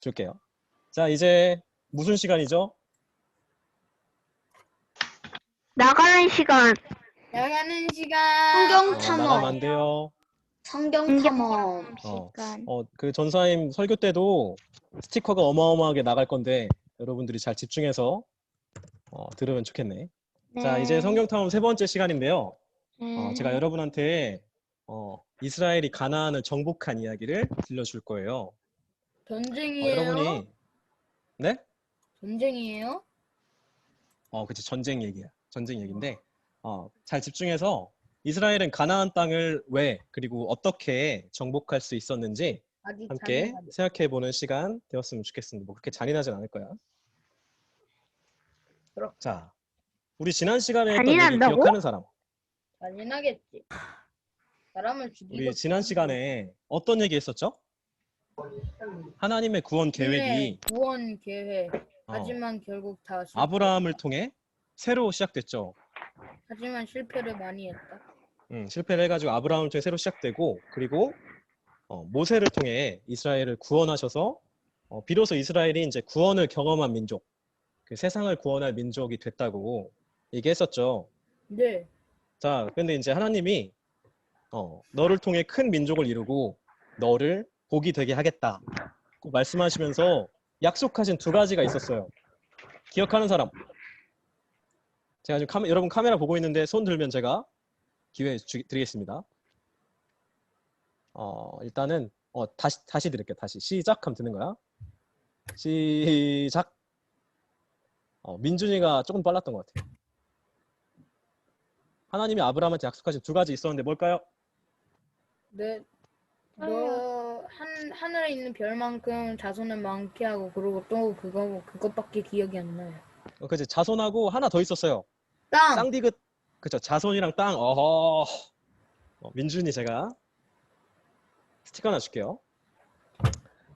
줄게요. 자, 이제 무슨 시간이죠? 나가는 시간. 나가는 시간. 성경 나가면 안 탐험. 돼요. 성경 탐험. 시간. 그 전사님 설교 때도 스티커가 어마어마하게 나갈 건데 여러분들이 잘 집중해서 들으면 좋겠네. 자, 이제 성경 탐험 세 번째 시간인데요. 제가 여러분한테 이스라엘이 가나안을 정복한 이야기를 들려줄 거예요. 전쟁이에요? 여러분이 네? 전쟁이에요? 그치, 전쟁 얘기야. 전쟁 얘기인데 잘 집중해서 이스라엘은 가나안 땅을 왜 그리고 어떻게 정복할 수 있었는지 아주 함께 잔인하게. 생각해보는 시간 되었으면 좋겠습니다. 뭐 그렇게 잔인하진 않을 거야. 그럼. 자, 우리 지난 시간에 했던 얘기 잔인한다고? 기억하는 사람? 잔인하겠지. 사람을 죽이고. 우리 지난 시간에 어떤 얘기 했었죠? 하나님의 구원 계획이 구원 계획. 하지만 결국 다 실패. 아브라함을 통해 새로 시작됐죠. 하지만 실패를 많이 했다. 실패를 해가지고 아브라함을 통해 새로 시작되고, 그리고 모세를 통해 이스라엘을 구원하셔서 비로소 이스라엘이 이제 구원을 경험한 민족, 그 세상을 구원할 민족이 됐다고 얘기했었죠. 네. 자, 근데 이제 하나님이 너를 통해 큰 민족을 이루고 너를 복이 되게 하겠다고 말씀하시면서 약속하신 두 가지가 있었어요. 기억하는 사람? 제가 지금 여러분 카메라 보고 있는데 손 들면 제가 기회 드리겠습니다. 일단은 다시 드릴게요. 다시 시작하면 되는 거야. 시작. 민준이가 조금 빨랐던 것 같아요. 하나님이 아브라함한테 약속하신 두 가지 있었는데 뭘까요? 네. 너 하늘에 있는 별만큼 자손을 많게 하고, 그리고 또 그것밖에 기억이 안 나요. 그치, 자손하고 하나 더 있었어요. 땅. 쌍디귿. 그쵸, 자손이랑 땅. 민준이 제가 스티커 하나 줄게요.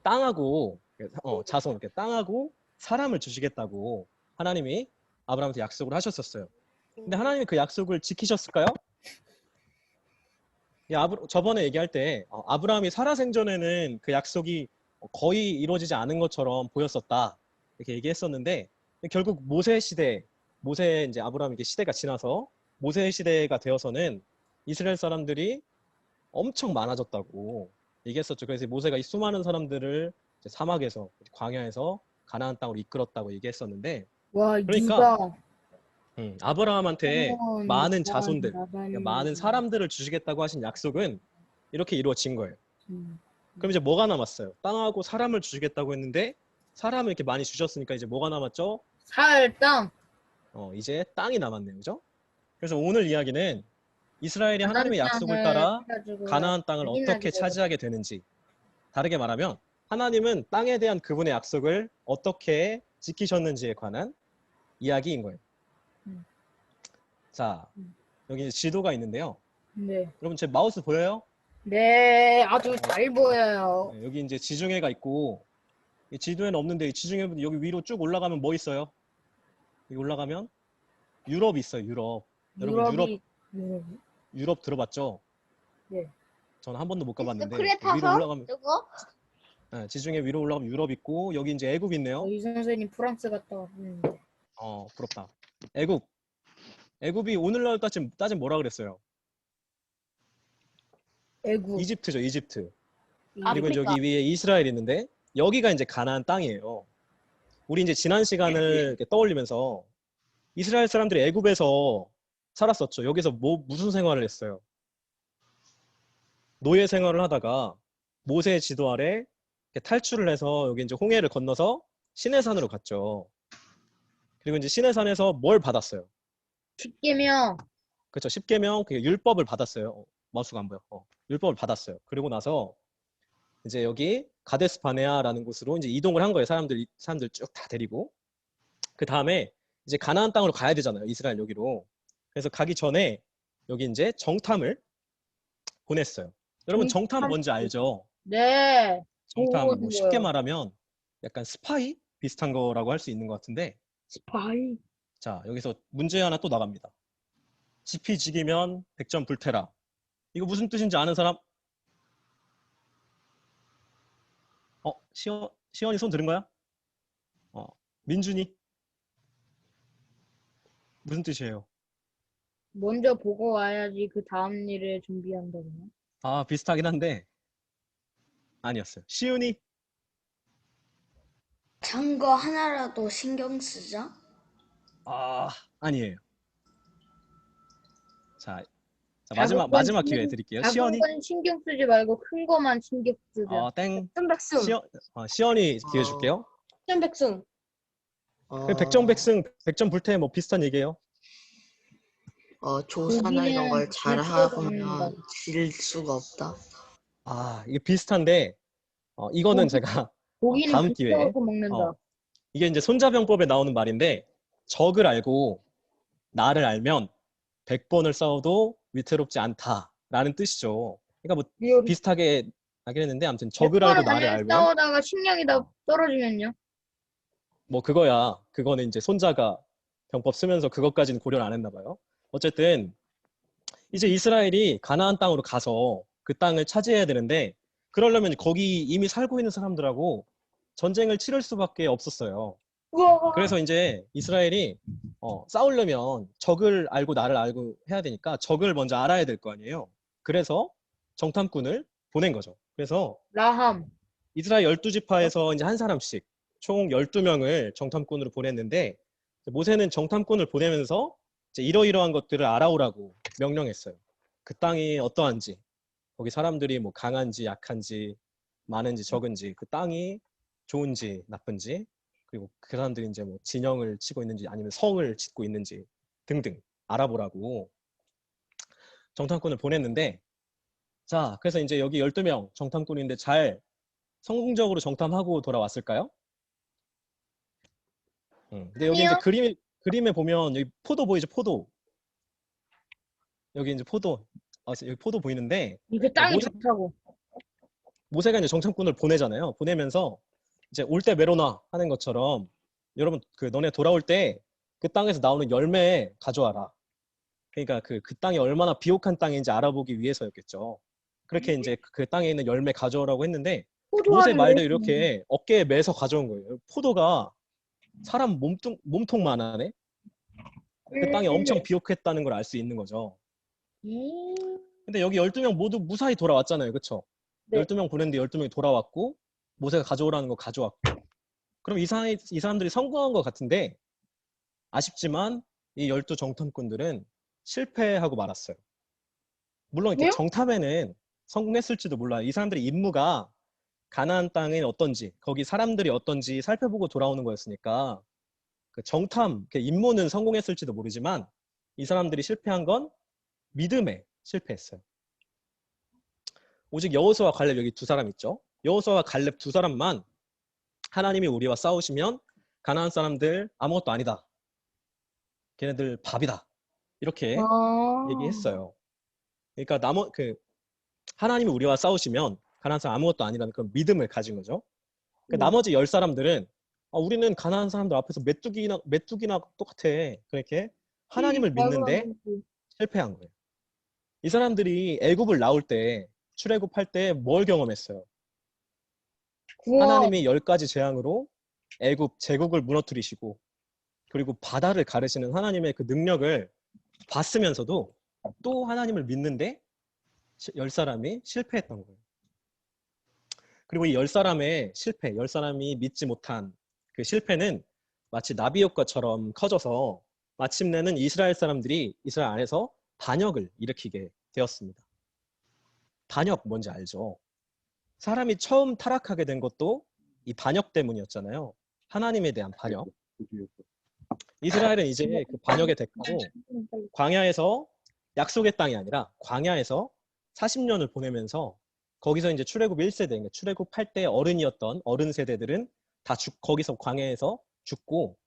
땅하고 자손, 이렇게 땅하고 사람을 주시겠다고 하나님이 아브라함한테 약속을 하셨었어요. 근데 하나님이 그 약속을 지키셨을까요? 저번에 얘기할 때 아브라함이 살아생전에는 그 약속이 거의 이루어지지 않은 것처럼 보였었다 이렇게 얘기했었는데, 결국 모세 이제 아브라함 시대가 지나서 모세 시대가 되어서는 이스라엘 사람들이 엄청 많아졌다고 얘기했었죠. 그래서 모세가 이 수많은 사람들을 이제 사막에서 광야에서 가나안 땅으로 이끌었다고 얘기했었는데, 와, 그러니까 아브라함한테 이건 많은 자손들, 나가는 많은 사람들을 주시겠다고 하신 약속은 이렇게 이루어진 거예요. 음. 그럼 이제 뭐가 남았어요? 땅하고 사람을 주시겠다고 했는데 사람을 이렇게 많이 주셨으니까 이제 뭐가 남았죠? 땅. 이제 땅이 남았네요. 그죠? 그래서 오늘 이야기는 이스라엘이 하나님의 가나안 약속을 땅을 따라 해가지고 가나안 땅을 잔인하게 어떻게 차지하게 되는지, 다르게 말하면 하나님은 땅에 대한 그분의 약속을 어떻게 지키셨는지에 관한 이야기인 거예요. 자, 여기 지도가 있는데요. 네. 여러분 제 마우스 보여요? 네, 아주 잘 보여요. 네, 여기 이제 지중해가 있고, 이 지도에는 없는데 이 지중해 여기 위로 쭉 올라가면 뭐 있어요? 여기 올라가면 유럽이 있어요. 유럽. 여러분 유럽 들어봤죠? 네. 저는 한 번도 못 가봤는데 스크래 타서 위로 올라가면 저거? 지중해 위로 올라가면 유럽 있고, 여기 이제 애굽 있네요. 이 선생님 프랑스 갔다 왔는데. 부럽다. 애굽이 오늘날 따지면 뭐라 그랬어요? 애국. 이집트죠, 이집트. 그리고 아프리카. 이제 여기 위에 이스라엘 있는데 여기가 이제 가나안 땅이에요. 우리 이제 지난 시간을 이렇게 떠올리면서 이스라엘 사람들이 애굽에서 살았었죠. 여기서 무슨 생활을 했어요? 노예 생활을 하다가 모세의 지도 아래 이렇게 탈출을 해서 여기 이제 홍해를 건너서 시내산으로 갔죠. 그리고 이제 시내산에서 뭘 받았어요? 10계명. 그렇죠. 10계명, 그 율법을 받았어요. 마우스가 안 보여. 율법을 받았어요. 그리고 나서 이제 여기 가데스 바네아라는 곳으로 이제 이동을 한 거예요. 사람들 쭉 다 데리고. 그 다음에 이제 가나안 땅으로 가야 되잖아요. 이스라엘 여기로. 그래서 가기 전에 여기 이제 정탐을 보냈어요. 여러분 정탐 뭔지 알죠? 네. 정탐 뭐 쉽게 뭐요? 말하면 약간 스파이 비슷한 거라고 할 수 있는 것 같은데, 스파이. 자, 여기서 문제 하나 또 나갑니다. 지피지기면 100점 불태라. 이거 무슨 뜻인지 아는 사람? 시원이 손 들은 거야? 어, 민준이 무슨 뜻이에요? 먼저 보고 와야지 그 다음 일을 준비한다고요. 아, 비슷하긴 한데 아니었어요. 시윤이 작은 거 하나라도 신경 쓰자. 아, 아니에요. 자, 작은 마지막 건 기회 드릴게요. 작은 시연이 건 신경 쓰지 말고 큰 거만 신경 쓰자. 땡. 백전백승. 시연이 기회 줄게요. 백전백승. 백전 불태 뭐 비슷한 얘기예요. 조사나 이런 걸 잘 고기는 잘 뜯어서 하면 질 수가 없다. 아, 이게 비슷한데 이거는 제가 고기는 다음 기회에 굽혀서 먹는다. 이게 이제 손자병법에 나오는 말인데 적을 알고 나를 알면 100번을 싸워도 위태롭지 않다라는 뜻이죠. 그러니까 뭐 리얼. 비슷하게 하긴 했는데 아무튼 적을 알고 나를 알면 싸우다가 식량이 다 떨어지면요? 뭐 그거야. 그거는 이제 손자가 병법 쓰면서 그것까지는 고려를 안 했나 봐요. 어쨌든 이제 이스라엘이 가나안 땅으로 가서 그 땅을 차지해야 되는데 그러려면 거기 이미 살고 있는 사람들하고 전쟁을 치를 수밖에 없었어요. 그래서 이제 이스라엘이 싸우려면 적을 알고 나를 알고 해야 되니까 적을 먼저 알아야 될 거 아니에요. 그래서 정탐꾼을 보낸 거죠. 그래서 라함. 이스라엘 12지파에서 이제 한 사람씩 총 12명을 정탐꾼으로 보냈는데 모세는 정탐꾼을 보내면서 이제 이러이러한 것들을 알아오라고 명령했어요. 그 땅이 어떠한지, 거기 사람들이 뭐 강한지 약한지, 많은지 적은지, 그 땅이 좋은지 나쁜지, 그리고 그 사람들이 이제 뭐 진영을 치고 있는지 아니면 성을 짓고 있는지 등등 알아보라고 정탐꾼을 보냈는데 자, 그래서 이제 여기 12명 정탐꾼인데 잘 성공적으로 정탐하고 돌아왔을까요? 근데 여기 이제 그림에 보면 여기 포도 보이죠? 포도. 여기 이제 포도. 여기 포도 보이는데 이게 땅이 모세- 좋다고. 모세가 이제 정탐꾼을 보내잖아요. 보내면서 이제 올 때 메로나 하는 것처럼 여러분 그 너네 돌아올 때 그 땅에서 나오는 열매 가져와라. 그러니까 그 땅이 얼마나 비옥한 땅인지 알아보기 위해서였겠죠. 그렇게 이제 그 땅에 있는 열매 가져오라고 했는데 모세 말대로 이렇게 어깨에 매서 가져온 거예요. 포도가 사람 몸통만하네. 그 땅이 엄청 비옥했다는 걸 알 수 있는 거죠. 근데 여기 12명 모두 무사히 돌아왔잖아요. 그쵸? 네. 12명 보냈는데 12명이 돌아왔고 모세가 가져오라는 거 가져왔고 그럼 이 사람들이 성공한 것 같은데 아쉽지만 이 12 정탐꾼들은 실패하고 말았어요. 물론 이렇게 왜요? 정탐에는 성공했을지도 몰라요. 이 사람들의 임무가 가나안 땅이 어떤지 거기 사람들이 어떤지 살펴보고 돌아오는 거였으니까 그 정탐 그 임무는 성공했을지도 모르지만 이 사람들이 실패한 건 믿음에 실패했어요. 오직 여호수아와 갈렙 여기 두 사람 있죠. 여호수아와 갈렙 두 사람만 하나님이 우리와 싸우시면 가나안 사람들 아무것도 아니다. 걔네들 밥이다. 이렇게 얘기했어요. 그러니까 하나님이 우리와 싸우시면 가나안 사람 아무것도 아니라는 그런 믿음을 가진 거죠. 그러니까 나머지 10사람들은 우리는 가나안 사람들 앞에서 메뚜기나 똑같아. 그렇게 하나님을 믿는데 실패한 거예요. 이 사람들이 애굽을 나올 때 출애굽할 때 뭘 경험했어요? 하나님이 10가지 재앙으로 애굽 제국을 무너뜨리시고 그리고 바다를 가르시는 하나님의 그 능력을 봤으면서도 또 하나님을 믿는데 10사람이 실패했던 거예요. 그리고 이 10사람의 실패, 10사람이 믿지 못한 그 실패는 마치 나비 효과처럼 커져서 마침내는 이스라엘 사람들이 이스라엘 안에서 반역을 일으키게 되었습니다. 반역 뭔지 알죠? 사람이 처음 타락하게 된 것도 이 반역 때문이었잖아요. 하나님에 대한 반역. 이스라엘은 이제 그 반역의 대가로 광야에서 약속의 땅이 아니라 광야에서 40년을 보내면서 거기서 이제 출애굽 1세대, 그러니까 출애굽할 때 어른이었던 어른 세대들은 다 거기서 광야에서 죽고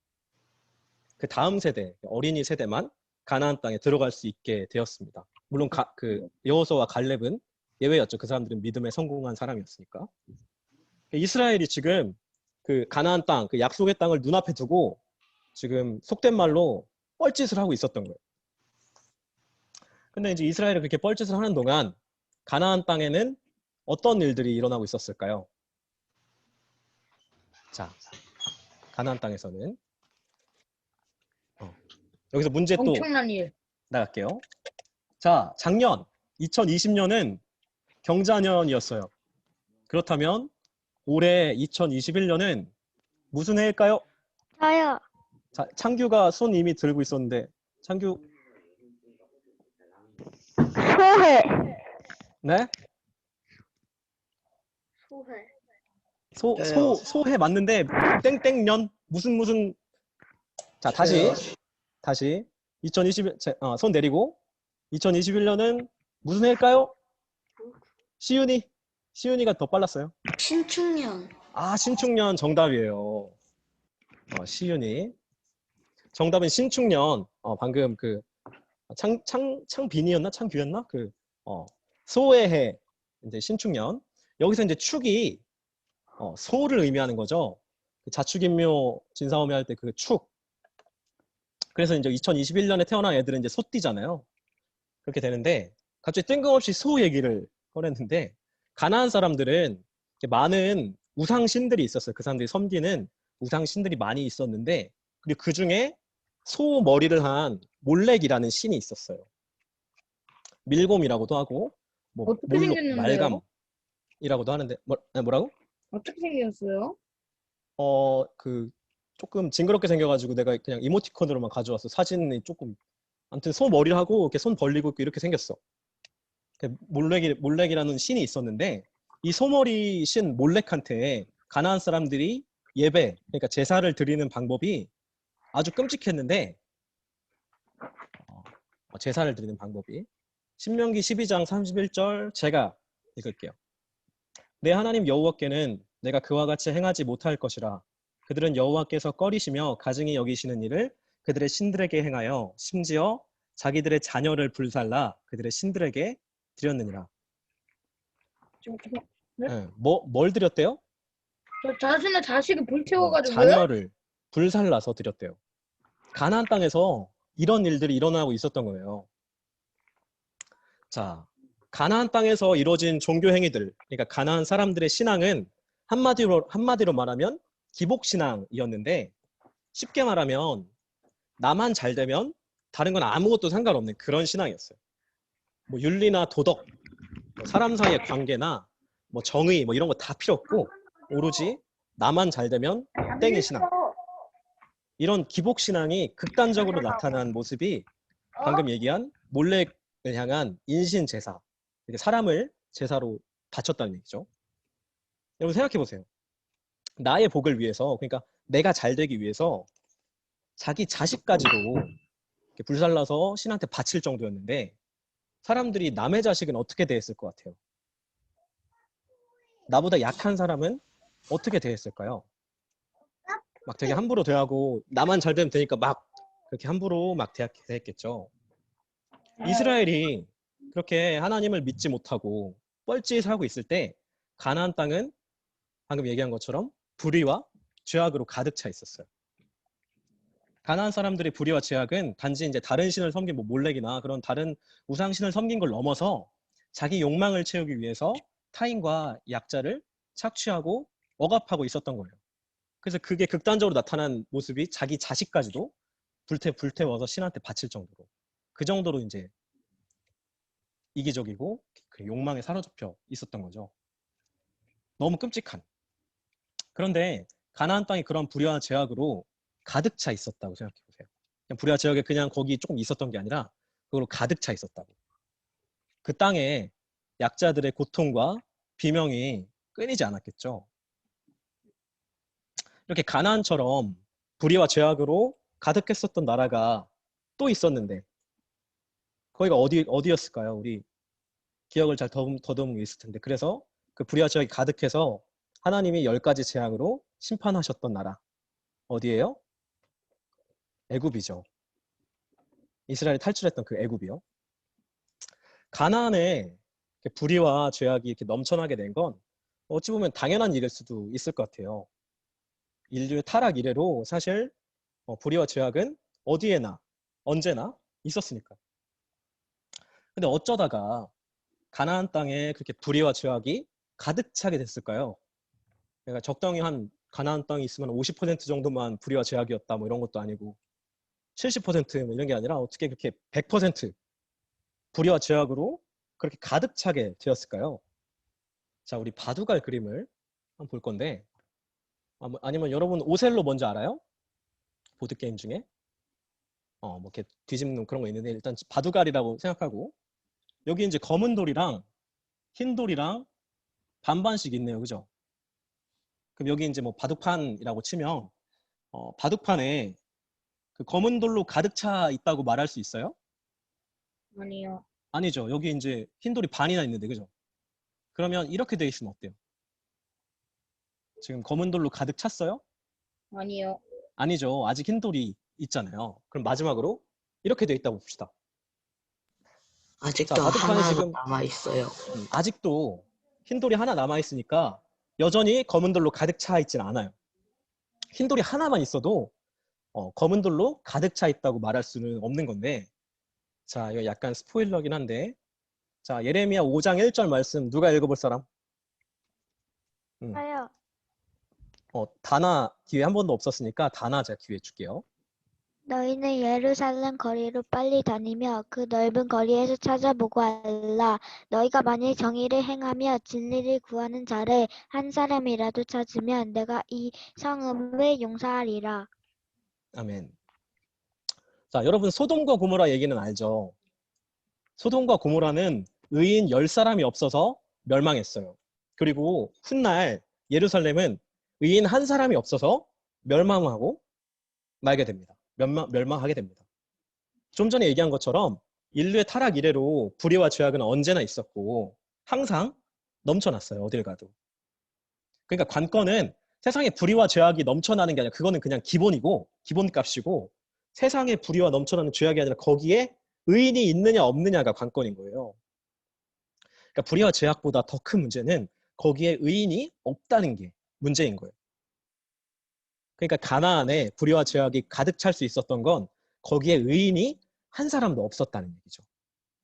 그 다음 세대, 어린이 세대만 가나안 땅에 들어갈 수 있게 되었습니다. 물론 그 여호수아와 갈렙은 예외였죠. 그 사람들은 믿음에 성공한 사람이었으니까. 이스라엘이 지금 그 가나안 땅, 그 약속의 땅을 눈앞에 두고 지금 속된 말로 뻘짓을 하고 있었던 거예요. 근데 이제 이스라엘이 그렇게 뻘짓을 하는 동안 가나안 땅에는 어떤 일들이 일어나고 있었을까요? 자, 가나안 땅에서는 여기서 문제 또 엄청난 일. 나갈게요. 자, 작년 2020년은 경자년이었어요. 그렇다면 올해 2021년은 무슨 해일까요? 저요. 자, 창규가 손 이미 들고 있었는데 창규 소해. 네? 소해. 소해 맞는데 땡땡년 무슨 자, 다시 2021 손 내리고 2021년은 무슨 해일까요? 시윤이가 더 빨랐어요. 신축년. 아, 신축년 정답이에요. 시윤이. 정답은 신축년. 방금 그 창빈이었나? 창규였나? 소의 해. 이제 신축년. 여기서 이제 축이 소를 의미하는 거죠. 자축인묘 진사오미 할 때 그 축. 그래서 이제 2021년에 태어난 애들은 이제 소띠잖아요. 그렇게 되는데 갑자기 뜬금없이 소 얘기를 꺼냈는데 가나안 사람들은 이렇게 많은 우상신들이 있었어요. 그 사람들이 섬기는 우상신들이 많이 있었는데 그리고 그 중에 소 머리를 한 몰렉이라는 신이 있었어요. 밀곰이라고도 하고 뭐 어떻게 몰록, 생겼는데요? 말감이라고도 하는데 뭐라고? 어떻게 생겼어요? 그 조금 징그럽게 생겨가지고 내가 그냥 이모티콘으로만 가져왔어. 사진이 조금 아무튼 소 머리를 하고 이렇게 손 벌리고 있고 이렇게 생겼어. 몰렉이라는 신이 있었는데 이 소머리 신 몰렉한테 가나안 사람들이 예배, 그러니까 제사를 드리는 방법이 아주 끔찍했는데 제사를 드리는 방법이 신명기 12장 31절 제가 읽을게요. 내 하나님 여호와께는 내가 그와 같이 행하지 못할 것이라. 그들은 여호와께서 꺼리시며 가증히 여기시는 일을 그들의 신들에게 행하여 심지어 자기들의 자녀를 불살라 그들의 신들에게 드렸느니라. 네, 뭘 드렸대요? 저 자신의 자식을 불태워가지고요? 자녀를 불살라서 드렸대요. 가나안 땅에서 이런 일들이 일어나고 있었던 거예요. 자, 가나안 땅에서 이루어진 종교 행위들, 그러니까 가나안 사람들의 신앙은 한마디로 말하면 기복신앙이었는데 쉽게 말하면 나만 잘 되면 다른 건 아무것도 상관없는 그런 신앙이었어요. 뭐 윤리나 도덕, 뭐 사람 사이의 관계나 뭐 정의 뭐 이런 거 다 필요 없고 오로지 나만 잘 되면 땡인 신앙. 이런 기복신앙이 극단적으로 나타난 모습이 방금 얘기한 몰렉을 향한 인신제사, 사람을 제사로 바쳤다는 얘기죠. 여러분 생각해 보세요. 나의 복을 위해서, 그러니까 내가 잘 되기 위해서 자기 자식까지도 이렇게 불살라서 신한테 바칠 정도였는데 사람들이 남의 자식은 어떻게 대했을 것 같아요? 나보다 약한 사람은 어떻게 대했을까요? 막 되게 함부로 대하고 나만 잘 되면 되니까 막 그렇게 함부로 막 대했겠죠. 이스라엘이 그렇게 하나님을 믿지 못하고 뻘짓하고 있을 때 가나안 땅은 방금 얘기한 것처럼 불의와 죄악으로 가득 차 있었어요. 가나안 사람들의 불의와 죄악은 단지 이제 다른 신을 섬긴 뭐 몰렉이나 그런 다른 우상 신을 섬긴 걸 넘어서 자기 욕망을 채우기 위해서 타인과 약자를 착취하고 억압하고 있었던 거예요. 그래서 그게 극단적으로 나타난 모습이 자기 자식까지도 불태워서 신한테 바칠 정도로 그 정도로 이제 이기적이고 그 욕망에 사로잡혀 있었던 거죠. 너무 끔찍한. 그런데 가나안 땅이 그런 불의와 죄악으로 가득 차 있었다고 생각해 보세요. 그냥 불의와 죄악에 그냥 거기 조금 있었던 게 아니라 그걸로 가득 차 있었다고. 그 땅에 약자들의 고통과 비명이 끊이지 않았겠죠. 이렇게 가나안처럼 불의와 죄악으로 가득했었던 나라가 또 있었는데 거기가 어디였을까요? 우리 기억을 잘 더듬고 있을 텐데 그래서 그 불의와 죄악이 가득해서 하나님이 10가지 재앙으로 심판하셨던 나라 어디예요? 애굽이죠. 이스라엘이 탈출했던 그 애굽이요. 가나안에 불의와 죄악이 이렇게 넘쳐나게 된 건 어찌 보면 당연한 일일 수도 있을 것 같아요. 인류의 타락 이래로 사실 불의와 죄악은 어디에나 언제나 있었으니까. 근데 어쩌다가 가나안 땅에 그렇게 불의와 죄악이 가득 차게 됐을까요? 그러니까 적당히 한 가나안 땅이 있으면 50% 정도만 불의와 죄악이었다 뭐 이런 것도 아니고 70%뭐 이런 게 아니라 어떻게 그렇게 100% 불의와 죄악으로 그렇게 가득 차게 되었을까요? 자, 우리 바둑알 그림을 한번 볼 건데 아니면 여러분 오셀로 뭔지 알아요? 보드게임 중에? 뭐 이렇게 뒤집는 그런 거 있는데 일단 바둑알이라고 생각하고 여기 이제 검은 돌이랑 흰 돌이랑 반반씩 있네요. 그죠? 그럼 여기 이제 뭐 바둑판이라고 치면 바둑판에 그 검은 돌로 가득 차 있다고 말할 수 있어요? 아니요. 아니죠. 여기 이제 흰 돌이 반이나 있는데 그죠? 그러면 이렇게 돼 있으면 어때요? 지금 검은 돌로 가득 찼어요? 아니요. 아니죠. 아직 흰 돌이 있잖아요. 그럼 마지막으로 이렇게 돼 있다고 봅시다. 아직도 자, 바둑판에 하나가 지금 남아 있어요. 아직도 흰 돌이 하나 남아 있으니까 여전히 검은 돌로 가득 차 있지는 않아요. 흰 돌이 하나만 있어도 검은 돌로 가득 차 있다고 말할 수는 없는 건데, 자, 이거 약간 스포일러긴 한데, 자, 예레미야 5장 1절 말씀 누가 읽어볼 사람? 저요. 다나 기회 한 번도 없었으니까 다나 제가 기회 줄게요. 너희는 예루살렘 거리로 빨리 다니며 그 넓은 거리에서 찾아보고 알라. 너희가 만일 정의를 행하며 진리를 구하는 자를 한 사람이라도 찾으면 내가 이 성읍을 용서하리라. 아멘. 자, 여러분 소돔과 고모라 얘기는 알죠? 소돔과 고모라는 의인 10사람이 없어서 멸망했어요. 그리고 훗날 예루살렘은 의인 한 사람이 없어서 멸망하고 말게 됩니다. 멸망하게 됩니다. 좀 전에 얘기한 것처럼 인류의 타락 이래로 불의와 죄악은 언제나 있었고 항상 넘쳐났어요. 어딜 가도. 그러니까 관건은 세상에 불의와 죄악이 넘쳐나는 게 아니라 그거는 그냥 기본이고 기본값이고 세상에 불의와 넘쳐나는 죄악이 아니라 거기에 의인이 있느냐 없느냐가 관건인 거예요. 그러니까 불의와 죄악보다 더 큰 문제는 거기에 의인이 없다는 게 문제인 거예요. 그러니까 가나안에 불의와 죄악이 가득 찰 수 있었던 건 거기에 의인이 한 사람도 없었다는 얘기죠.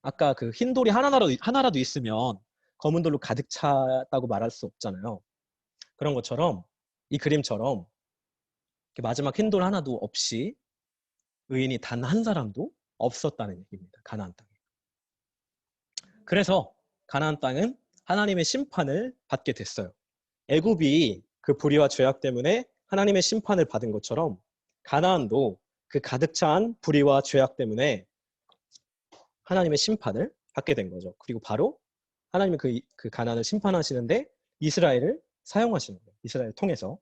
아까 그 흰 돌이 하나라도 있으면 검은 돌로 가득 찼다고 말할 수 없잖아요. 그런 것처럼 이 그림처럼 마지막 흰 돌 하나도 없이 의인이 단 한 사람도 없었다는 얘기입니다. 가나안 땅에. 그래서 가나안 땅은 하나님의 심판을 받게 됐어요. 애굽이 그 불의와 죄악 때문에 하나님의 심판을 받은 것처럼 가나안도 그 가득 찬 불의와 죄악 때문에 하나님의 심판을 받게 된 거죠. 그리고 바로 하나님이 그 가나안을 심판하시는데 이스라엘을 사용하시는 거예요. 이스라엘을 통해서.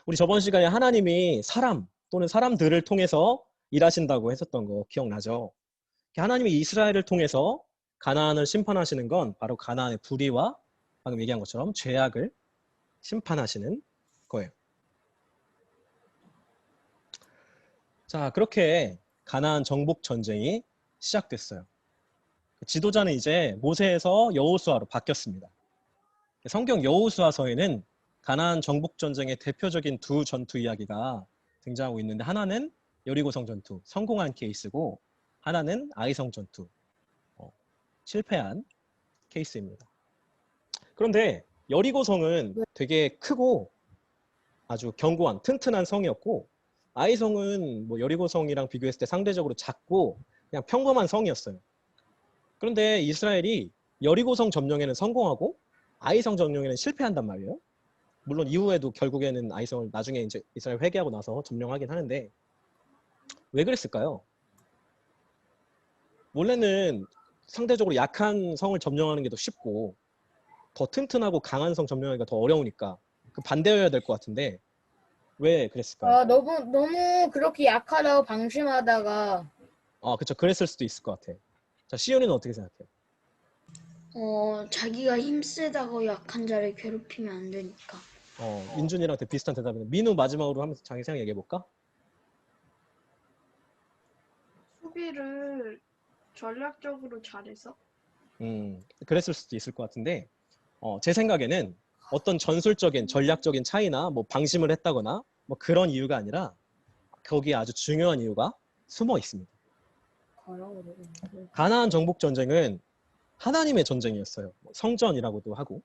우리 저번 시간에 하나님이 사람 또는 사람들을 통해서 일하신다고 했었던 거 기억나죠? 하나님이 이스라엘을 통해서 가나안을 심판하시는 건 바로 가나안의 불의와 방금 얘기한 것처럼 죄악을 심판하시는 거예요. 자, 그렇게 가나안 정복 전쟁이 시작됐어요. 지도자는 이제 모세에서 여호수아로 바뀌었습니다. 성경 여호수아서에는 가나안 정복 전쟁의 대표적인 두 전투 이야기가 등장하고 있는데 하나는 여리고성 전투, 성공한 케이스고 하나는 아이성 전투, 실패한 케이스입니다. 그런데 여리고성은 되게 크고 아주 견고한 튼튼한 성이었고 아이성은 뭐 여리고성이랑 비교했을 때 상대적으로 작고 그냥 평범한 성이었어요. 그런데 이스라엘이 여리고성 점령에는 성공하고 아이성 점령에는 실패한단 말이에요. 물론 이후에도 결국에는 아이성을 나중에 이제 이스라엘 회개하고 나서 점령하긴 하는데 왜 그랬을까요? 원래는 상대적으로 약한 성을 점령하는 게 더 쉽고 더 튼튼하고 강한 성 점령하기가 더 어려우니까 그 반대여야 될 것 같은데 왜 그랬을까요? 너무 그렇게 약하다고 방심하다가 그쵸. 그랬을 수도 있을 것 같아. 자, 시온이는 어떻게 생각해요? 자기가 힘세다고 약한 자를 괴롭히면 안 되니까. 민준이랑 되게 비슷한 대답이네. 민우 마지막으로 하면서 자기 생각 얘기해볼까? 수비를 전략적으로 잘해서 그랬을 수도 있을 것 같은데 제 생각에는 어떤 전술적인 전략적인 차이나 뭐 방심을 했다거나 뭐 그런 이유가 아니라 거기에 아주 중요한 이유가 숨어 있습니다. 가나안 정복 전쟁은 하나님의 전쟁이었어요. 성전이라고도 하고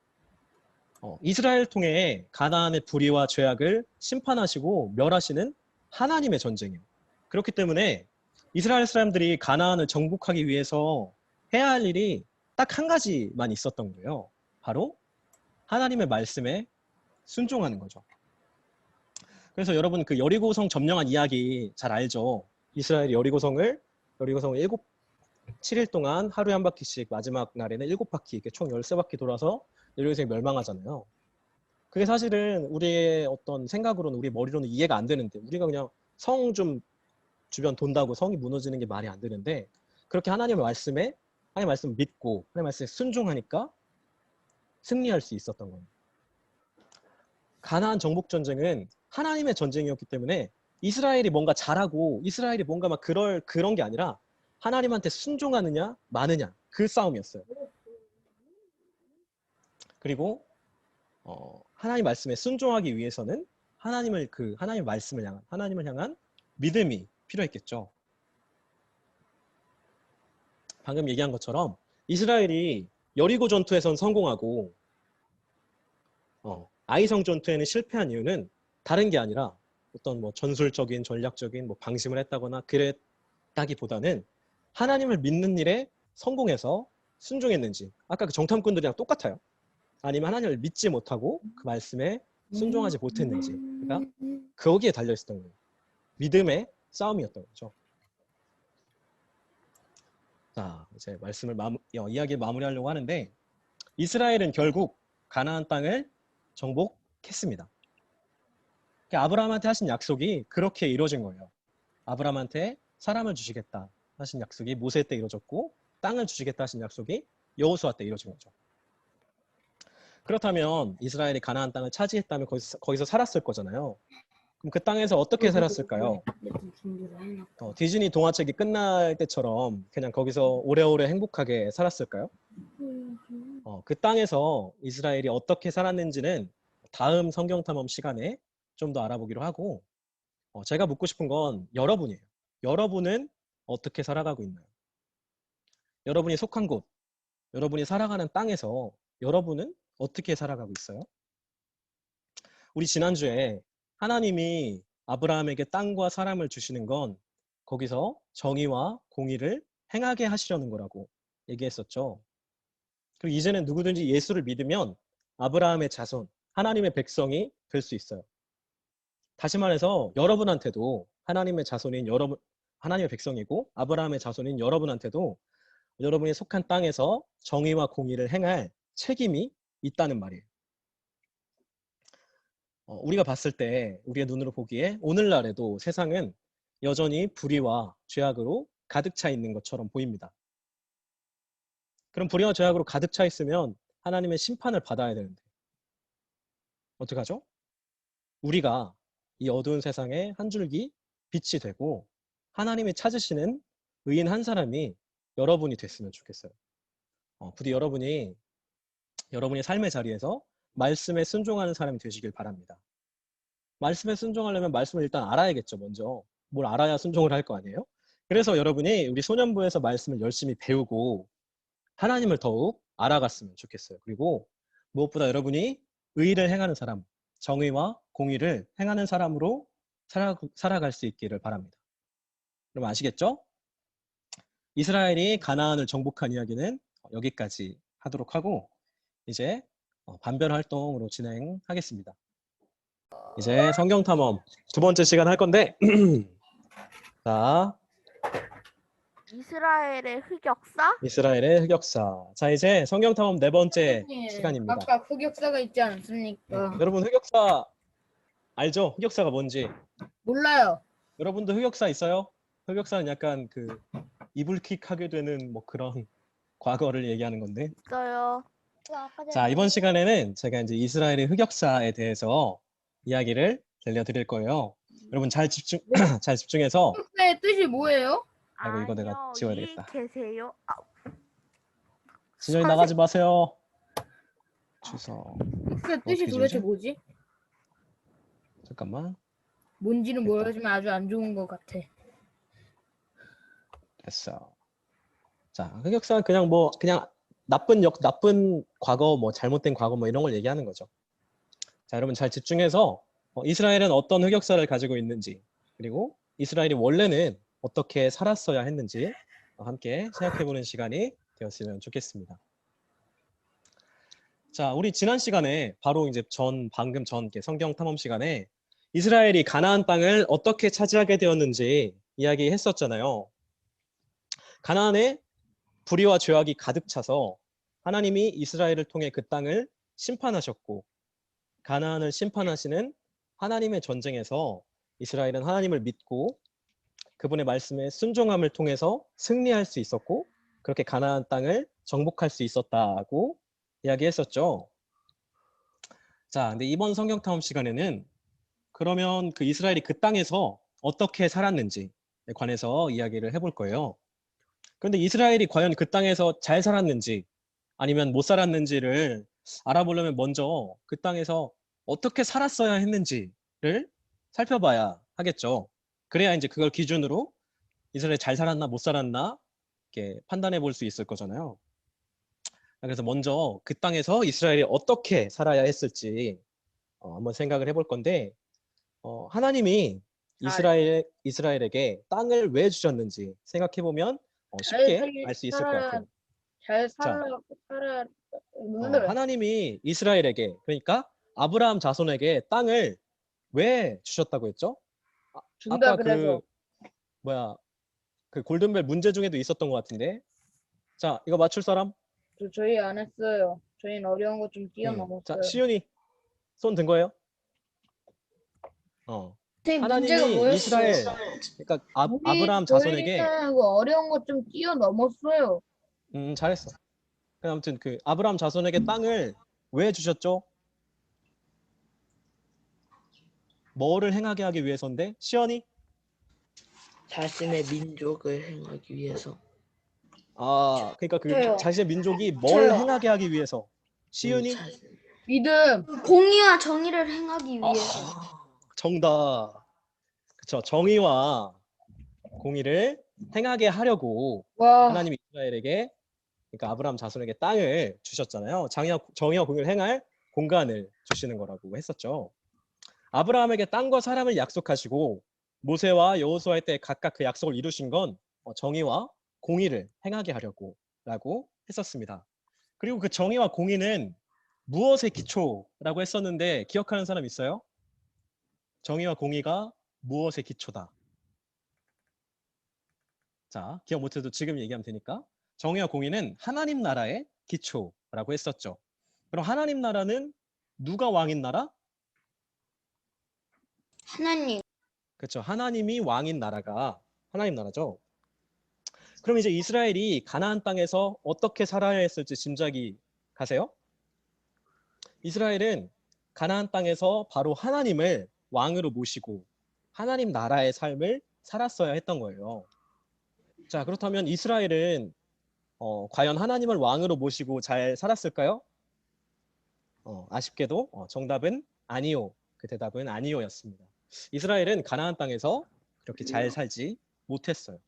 이스라엘 통해 가나안의 불의와 죄악을 심판하시고 멸하시는 하나님의 전쟁이에요. 그렇기 때문에 이스라엘 사람들이 가나안을 정복하기 위해서 해야 할 일이 딱 한 가지만 있었던 거예요. 바로 하나님의 말씀에 순종하는 거죠. 그래서 여러분 그 여리고성 점령한 이야기 잘 알죠? 이스라엘이 여리고성을 7일 동안 하루에 한 바퀴씩 마지막 날에는 7바퀴, 이렇게 총 13바퀴 돌아서 여리고성이 멸망하잖아요. 그게 사실은 우리의 어떤 생각으로는, 우리 머리로는 이해가 안 되는데, 우리가 그냥 성 좀 주변 돈다고 성이 무너지는 게 말이 안 되는데, 그렇게 하나님의 말씀을 믿고 하나님의 말씀에 순종하니까 승리할 수 있었던 거예요. 가나안 정복 전쟁은 하나님의 전쟁이었기 때문에 이스라엘이 뭔가 잘하고 이스라엘이 뭔가 막 그런 게 아니라 하나님한테 순종하느냐 마느냐, 그 싸움이었어요. 그리고 하나님 말씀에 순종하기 위해서는 하나님의 말씀을 하나님을 향한 믿음이 필요했겠죠. 방금 얘기한 것처럼 이스라엘이 여리고 전투에선 성공하고 아이성 전투에는 실패한 이유는 다른 게 아니라 어떤 뭐 전술적인 전략적인 뭐 방심을 했다거나 그랬다기보다는 하나님을 믿는 일에 성공해서 순종했는지, 아까 그 정탐꾼들이랑 똑같아요. 아니면 하나님을 믿지 못하고 그 말씀에 순종하지 못했는지, 그러니까 거기에 달려 있었던 거예요. 믿음의 싸움이었던 거죠. 자, 이제 이야기를 마무리하려고 하는데, 이스라엘은 결국 가나안 땅을 정복했습니다. 그러니까 아브라함한테 하신 약속이 그렇게 이루어진 거예요. 아브라함한테 사람을 주시겠다 하신 약속이 모세 때 이루어졌고, 땅을 주시겠다 하신 약속이 여호수아 때 이루어진 거죠. 그렇다면 이스라엘이 가나안 땅을 차지했다면 거기서 살았을 거잖아요. 그럼 그 땅에서 어떻게 살았을까요? 디즈니 동화책이 끝날 때처럼 그냥 거기서 오래오래 행복하게 살았을까요? 그 땅에서 이스라엘이 어떻게 살았는지는 다음 성경탐험 시간에 좀 더 알아보기로 하고, 제가 묻고 싶은 건 여러분이에요. 여러분은 어떻게 살아가고 있나요? 여러분이 속한 곳, 여러분이 살아가는 땅에서 여러분은 어떻게 살아가고 있어요? 우리 지난주에 하나님이 아브라함에게 땅과 사람을 주시는 건 거기서 정의와 공의를 행하게 하시려는 거라고 얘기했었죠. 그리고 이제는 누구든지 예수를 믿으면 아브라함의 자손, 하나님의 백성이 될 수 있어요. 다시 말해서 여러분한테도 하나님의 자손인 하나님의 백성이고 아브라함의 자손인 여러분한테도 여러분이 속한 땅에서 정의와 공의를 행할 책임이 있다는 말이에요. 우리가 봤을 때, 우리의 눈으로 보기에 오늘날에도 세상은 여전히 불의와 죄악으로 가득 차 있는 것처럼 보입니다. 그럼 불의와 죄악으로 가득 차 있으면 하나님의 심판을 받아야 되는데 어떡하죠? 우리가 이 어두운 세상에 한 줄기 빛이 되고 하나님이 찾으시는 의인 한 사람이 여러분이 됐으면 좋겠어요. 부디 여러분이 삶의 자리에서 말씀에 순종하는 사람이 되시길 바랍니다. 말씀에 순종하려면 말씀을 일단 알아야겠죠. 먼저 뭘 알아야 순종을 할 거 아니에요? 그래서 여러분이 우리 소년부에서 말씀을 열심히 배우고 하나님을 더욱 알아갔으면 좋겠어요. 그리고 무엇보다 여러분이 의를 행하는 사람, 정의와 공의를 행하는 사람으로 살아갈 수 있기를 바랍니다. 그럼 아시겠죠? 이스라엘이 가나안을 정복한 이야기는 여기까지 하도록 하고, 이제 반별 활동으로 진행하겠습니다. 이제 성경탐험 두 번째 시간 할 건데 자, 이스라엘의 흑역사? 이스라엘의 흑역사. 자, 이제 성경탐험 네 번째 시간입니다. 아까 흑역사가 있지 않습니까? 여러분 흑역사 알죠? 흑역사가 뭔지. 몰라요. 여러분도 흑역사 있어요? 흑역사는 약간 그 이불킥하게 되는 뭐 그런 과거를 얘기하는 건데. 있어요. 자, 이번 시간에는 제가 이제 이스라엘의 흑역사에 대해서 이야기를 들려드릴 거예요. 여러분 잘 집중해서. 흑역사의 뜻이 뭐예요? 아이고, 이거 내가 아니요, 지워야 이 되겠다. 계세요? 진영이 나가지 마세요. 주석. 흑역사의 뜻이 어떻게 도대체 지우지? 뭐지? 잠깐만. 뭔지는 됐다. 모르지만 아주 안 좋은 것 같아. 됐어. 자, 흑역사는 그냥 나쁜 과거, 뭐 잘못된 과거 뭐 이런 걸 얘기하는 거죠. 자, 여러분 잘 집중해서 이스라엘은 어떤 흑역사를 가지고 있는지, 그리고 이스라엘이 원래는 어떻게 살았어야 했는지 함께 생각해보는 시간이 되었으면 좋겠습니다. 자, 우리 지난 시간에 바로 이제 방금 전 성경 탐험 시간에 이스라엘이 가나안 땅을 어떻게 차지하게 되었는지 이야기했었잖아요. 가나안에 불의와 죄악이 가득 차서 하나님이 이스라엘을 통해 그 땅을 심판하셨고, 가나안을 심판하시는 하나님의 전쟁에서 이스라엘은 하나님을 믿고 그분의 말씀에 순종함을 통해서 승리할 수 있었고, 그렇게 가나안 땅을 정복할 수 있었다고 이야기했었죠. 자, 근데 이번 성경 탐험 시간에는 그러면 그 이스라엘이 그 땅에서 어떻게 살았는지에 관해서 이야기를 해볼 거예요. 그런데 이스라엘이 과연 그 땅에서 잘 살았는지 아니면 못 살았는지를 알아보려면 먼저 그 땅에서 어떻게 살았어야 했는지를 살펴봐야 하겠죠. 그래야 이제 그걸 기준으로 이스라엘이 잘 살았나 못 살았나 이렇게 판단해 볼 수 있을 거잖아요. 그래서 먼저 그 땅에서 이스라엘이 어떻게 살아야 했을지 한번 생각을 해볼 건데, 하나님이 이스라엘에게 땅을 왜 주셨는지 생각해 보면 쉽게 알 수 있을 것 같아요. 잘 자, 살아 하나님이 이스라엘에게, 그러니까 아브라함 자손에게 땅을 왜 주셨다고 했죠? 준다 아까 그래서. 그 골든벨 문제 중에도 있었던 것 같은데. 자, 이거 맞출 사람? 저희 안 했어요. 저희는 어려운 거 좀 자, 뛰어넘었어요. 시윤이 손 든 거예요? 선생님, 문제가 하나님이 뭐였어요? 이스라엘, 그러니까 아브라함 자손에게, 저희는 그 어려운 거 좀 뛰어넘었어요. 잘했어. 아무튼 그 아브라함 자손에게 땅을 왜 주셨죠? 뭐를 행하게 하기 위해서인데? 시연이? 자신의 민족을 행하기 위해서. 그러니까 그 저요. 자신의 민족이 뭘 저요. 행하게 하기 위해서. 시윤이? 믿음. 공의와 정의를 행하기 위해서. 정답. 그쵸. 정의와 공의를 행하게 하려고 와. 하나님이 이스라엘에게, 그러니까 아브라함 자손에게 땅을 주셨잖아요. 정의와 공의를 행할 공간을 주시는 거라고 했었죠. 아브라함에게 땅과 사람을 약속하시고 모세와 여호수아 때 각각 그 약속을 이루신 건 정의와 공의를 행하게 하려고 라고 했었습니다. 그리고 그 정의와 공의는 무엇의 기초라고 했었는데 기억하는 사람 있어요? 정의와 공의가 무엇의 기초다. 자, 기억 못해도 지금 얘기하면 되니까. 정의와 공의는 하나님 나라의 기초라고 했었죠. 그럼 하나님 나라는 누가 왕인 나라? 하나님. 그렇죠. 하나님이 왕인 나라가 하나님 나라죠. 그럼 이제 이스라엘이 가나안 땅에서 어떻게 살아야 했을지 짐작이 가세요? 이스라엘은 가나안 땅에서 바로 하나님을 왕으로 모시고 하나님 나라의 삶을 살았어야 했던 거예요. 자, 그렇다면 이스라엘은 과연 하나님을 왕으로 모시고 잘 살았을까요? 아쉽게도 정답은 아니요. 그 대답은 아니요였습니다. 이스라엘은 가나안 땅에서 그렇게 잘 살지 못했어요.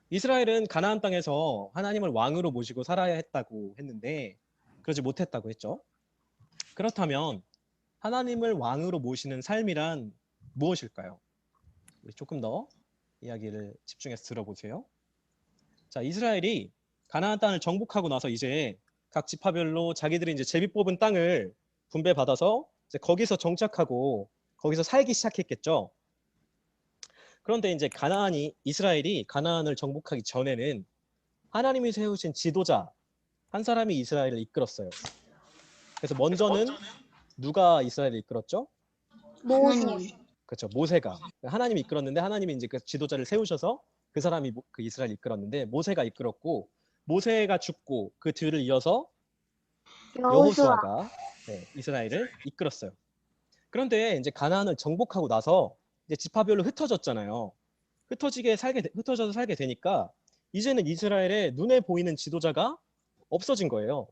이스라엘은 가나안 땅에서 하나님을 왕으로 모시고 살아야 했다고 했는데 그러지 못했다고 했죠. 그렇다면 하나님을 왕으로 모시는 삶이란 무엇일까요? 우리 조금 더 이야기를 집중해서 들어보세요. 자, 이스라엘이 가나안 땅을 정복하고 나서 이제 각 지파별로 자기들이 이제 제비 뽑은 땅을 분배받아서 이제 거기서 정착하고 거기서 살기 시작했겠죠. 그런데 이제 이스라엘이 가나안을 정복하기 전에는 하나님이 세우신 지도자 한 사람이 이스라엘을 이끌었어요. 그래서 먼저는 누가 이스라엘을 이끌었죠? 하나님. 그렇죠. 모세가. 하나님이 이끌었는데 하나님이 이제 그 지도자를 세우셔서 그 사람이 그 이스라엘을 이끌었는데 모세가 이끌었고, 모세가 죽고 그 뒤를 이어서 여호수아가 이스라엘을 이끌었어요. 그런데 이제 가나안을 정복하고 나서 이제 지파별로 흩어졌잖아요. 흩어져서 살게 되니까 이제는 이스라엘의 눈에 보이는 지도자가 없어진 거예요.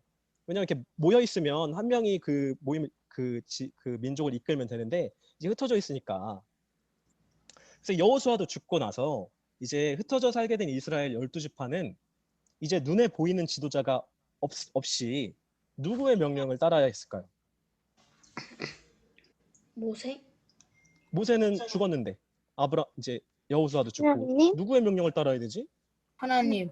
왜냐하면 이렇게 모여 있으면 한 명이 그 민족을 이끌면 되는데 이제 흩어져 있으니까. 그래서 여호수아도 죽고 나서 이제 흩어져 살게 된 이스라엘 12지파는 이제 눈에 보이는 지도자가 없이 누구의 명령을 따라야 했을까요? 모세? 모세는 죽었는데 이제 여호수아도 죽고 하나님? 누구의 명령을 따라야 되지? 하나님.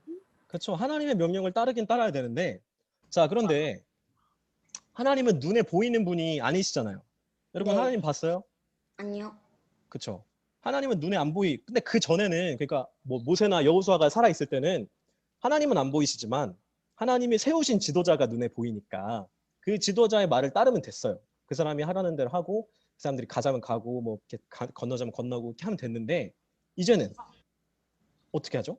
그렇죠. 하나님의 명령을 따르긴 따라야 되는데 자, 그런데 하나님은 눈에 보이는 분이 아니시잖아요. 여러분 네. 하나님 봤어요? 아니요. 그렇죠. 하나님은 눈에 안 근데 그 전에는 그러니까 뭐 모세나 여호수아가 살아 있을 때는 하나님은 안 보이시지만 하나님이 세우신 지도자가 눈에 보이니까 그 지도자의 말을 따르면 됐어요. 그 사람이 하라는 대로 하고 그 사람들이 가자면 가고 뭐 이렇게 건너자면 건너고 이렇게 하면 됐는데 이제는 어떻게 하죠?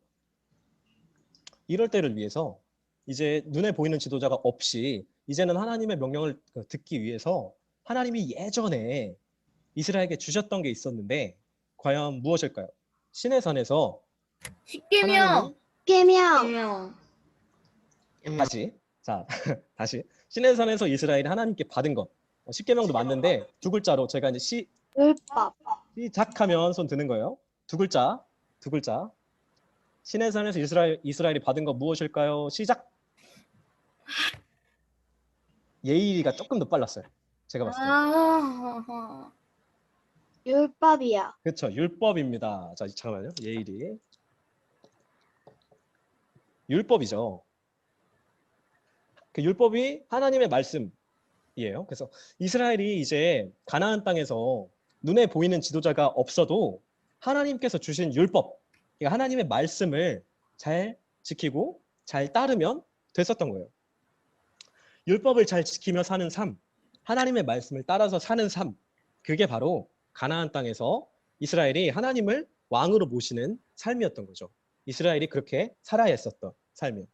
이럴 때를 위해서 이제 눈에 보이는 지도자가 없이 이제는 하나님의 명령을 듣기 위해서 하나님이 예전에 이스라엘에게 주셨던 게 있었는데 과연 무엇일까요? 시내산에서 십계명. 계명. 계명. 다시 시내산에서 이스라엘이 하나님께 받은 것 10계명도 맞는데 두 글자로 제가 이제 율법. 시작하면 손 드는 거예요. 두 글자. 시내산에서 이스라엘이 받은 것 무엇일까요? 시작. 예일이가 조금 더 빨랐어요. 제가 봤을 때. 아, 율법이요. 그렇죠. 율법입니다. 자, 잠깐만요. 예일이. 율법이죠. 그 율법이 하나님의 말씀이에요. 그래서 이스라엘이 이제 가나안 땅에서 눈에 보이는 지도자가 없어도 하나님께서 주신 율법, 그러니까 하나님의 말씀을 잘 지키고 잘 따르면 됐었던 거예요. 율법을 잘 지키며 사는 삶, 하나님의 말씀을 따라서 사는 삶, 그게 바로 가나안 땅에서 이스라엘이 하나님을 왕으로 모시는 삶이었던 거죠. 이스라엘이 그렇게 살아야 했었던 삶이에요.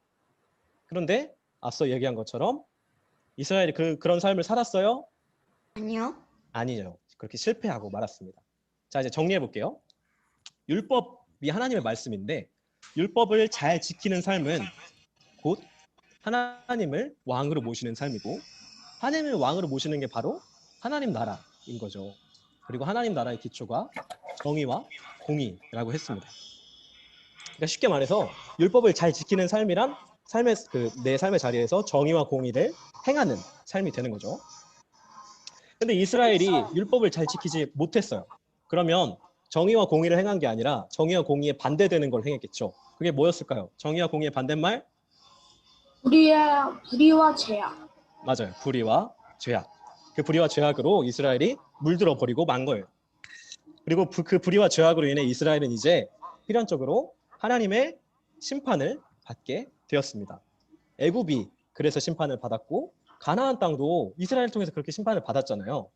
그런데 앞서 얘기한 것처럼 이스라엘이 그런 삶을 살았어요? 아니요. 아니죠. 그렇게 실패하고 말았습니다. 자, 이제 정리해 볼게요. 율법이 하나님의 말씀인데 율법을 잘 지키는 삶은 곧 하나님을 왕으로 모시는 삶이고 하나님을 왕으로 모시는 게 바로 하나님 나라인 거죠. 그리고 하나님 나라의 기초가 정의와 공의라고 했습니다. 그러니까 쉽게 말해서 율법을 잘 지키는 삶이란 내 삶의 자리에서 정의와 공의를 행하는 삶이 되는 거죠. 근데 이스라엘이 율법을 잘 지키지 못했어요. 그러면 정의와 공의를 행한 게 아니라 정의와 공의에 반대되는 걸 행했겠죠. 그게 뭐였을까요? 정의와 공의의 반대말? 불의와 죄악. 맞아요. 불의와 죄악. 그 불의와 죄악으로 이스라엘이 물들어 버리고 만 거예요. 그리고 그 불의와 죄악으로 인해 이스라엘은 이제 필연적으로 하나님의 심판을 받게 되었습니다. 애굽이 그래서 심판을 받았고 가나안 땅도 이스라엘 통해서 그렇게 심판을 받았잖아요.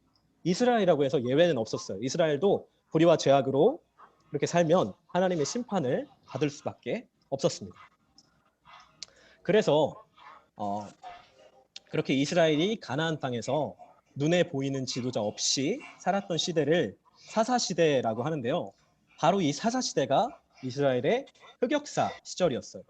이스라엘이라고 해서 예외는 없었어요. 이스라엘도 불의와 죄악으로 그렇게 살면 하나님의 심판을 받을 수밖에 없었습니다. 그래서 그렇게 이스라엘이 가나안 땅에서 눈에 보이는 지도자 없이 살았던 시대를 사사시대라고 하는데요. 바로 이 사사시대가 이스라엘의 흑역사 시절이었어요.